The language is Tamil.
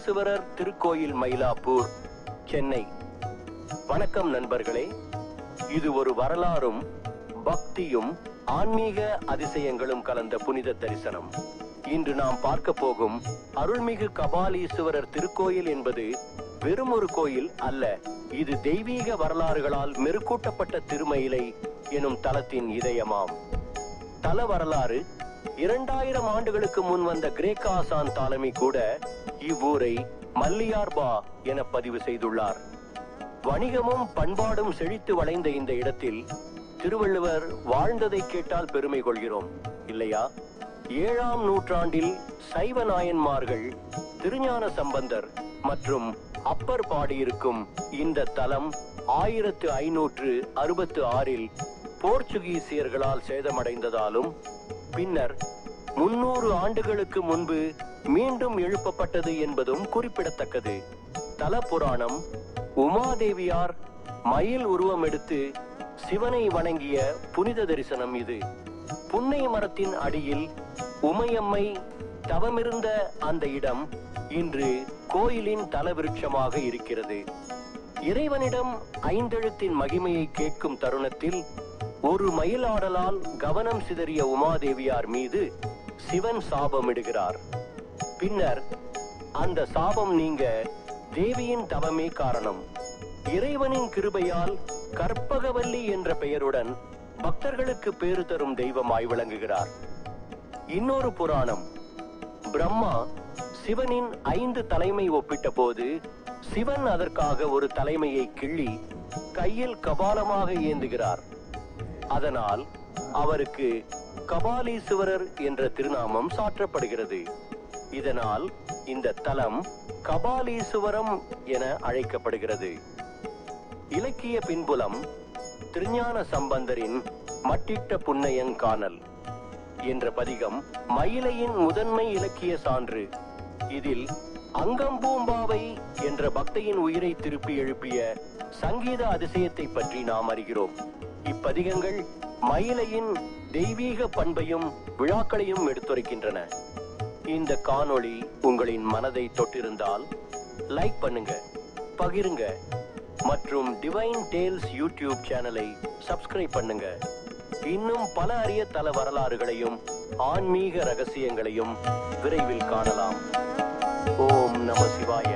கபாலீஸ்வரர் திருக்கோயில், மயிலாப்பூர், சென்னை. வணக்கம் நண்பர்களே. இது ஒரு வரலாறும் பக்தியும் ஆன்மீக அதிசயங்களும் கலந்த புனித தரிசனம். இன்று நாம் பார்க்க போகும் அருள்மிகு கபாலீஸ்வரர் திருக்கோயில் என்பது வெறும் ஒரு கோயில் அல்ல. இது தெய்வீக வரலாறுகளால் மெருகூட்டப்பட்ட திருமயிலை எனும் தலத்தின் இதயமாம். தல வரலாறு: 2000 ஆண்டுகளுக்கு முன் வந்த கிரேக்க ஆசான் தாலமி கூட இவ்வூரை மல்லியார்பா என பதிவு செய்துள்ளார். வணிகமும் பண்பாடும் செழித்து வளைந்த இந்த இடத்தில் திருவள்ளுவர் வாழ்ந்ததை கேட்டால் பெருமை கொள்கிறோம், இல்லையா? 7ஆம் நூற்றாண்டில் சைவ நாயன்மார்கள் திருஞான சம்பந்தர் மற்றும் அப்பர் பாடியிருக்கும் இந்த தலம் 1566இல் போர்ச்சுகீசியர்களால் சேதமடைந்ததாலும் பின்னர் 300 ஆண்டுகளுக்கு முன்பு மீண்டும் எழுப்பப்பட்டது என்பதும் குறிப்பிடத்தக்கது. தல புராணம்: உமாதேவியார் மயில் உருவம் எடுத்து சிவனை வணங்கிய புனித தரிசனம் இது. புன்னை மரத்தின் அடியில் உமையம்மை தவமிருந்த அந்த இடம் இன்று கோயிலின் தலவிருட்சமாக இருக்கிறது. இறைவனிடம் ஐந்தெழுத்தின் மகிமையை கேட்கும் தருணத்தில் ஒரு மயிலாடலால் கவனம் சிதறிய உமாதேவியார் மீது சிவன் சாபமிடுகிறார். பின்னர் அந்த சாபம் நீங்க தேவியின் தவமே காரணம். இறைவனின் கிருபையால் கற்பகவல்லி என்ற பெயருடன் பக்தர்களுக்கு பேறு தரும் தெய்வமாய் விளங்குகிறார். இன்னொரு புராணம்: பிரம்மா சிவனின் 5 தலைமை ஒப்பிட்ட போது சிவன் அதற்காக ஒரு தலைமையை கிள்ளி கையில் கபாலமாக ஏந்துகிறார். அதனால் அவருக்கு கபாலீஸ்வரர் என்ற திருநாமம் சாற்றப்படுகிறது. இதனால் இந்த தலம் கபாலீஸ்வரம் என அழைக்கப்படுகிறது. இலக்கிய பின்புலம்: திருஞான சம்பந்தரின் மட்டிட்ட புன்னையங்கானல் என்ற பதிகம் மயிலையின் முதன்மை இலக்கிய சான்று. இதில் அங்கம்பூம்பாவை என்ற பக்தையின் உயிரை திருப்பி எழுப்பிய சங்கீத அதிசயத்தை பற்றி நாம் அறிகிறோம். இப்பதிகங்கள் மயிலையின் தெய்வீக பண்பையும் விழாக்களையும் எடுத்துரைக்கின்றன. இந்த காணொளி உங்களின் மனதை தொட்டிருந்தால் லைக் பண்ணுங்க, பகிருங்க மற்றும் டிவைன் டேல்ஸ் யூடியூப் சேனலை சப்ஸ்கிரைப் பண்ணுங்க. இன்னும் பல அரிய தல வரலாறுகளையும் ஆன்மீக ரகசியங்களையும் விரைவில் காணலாம். ஓம் நம சிவாய.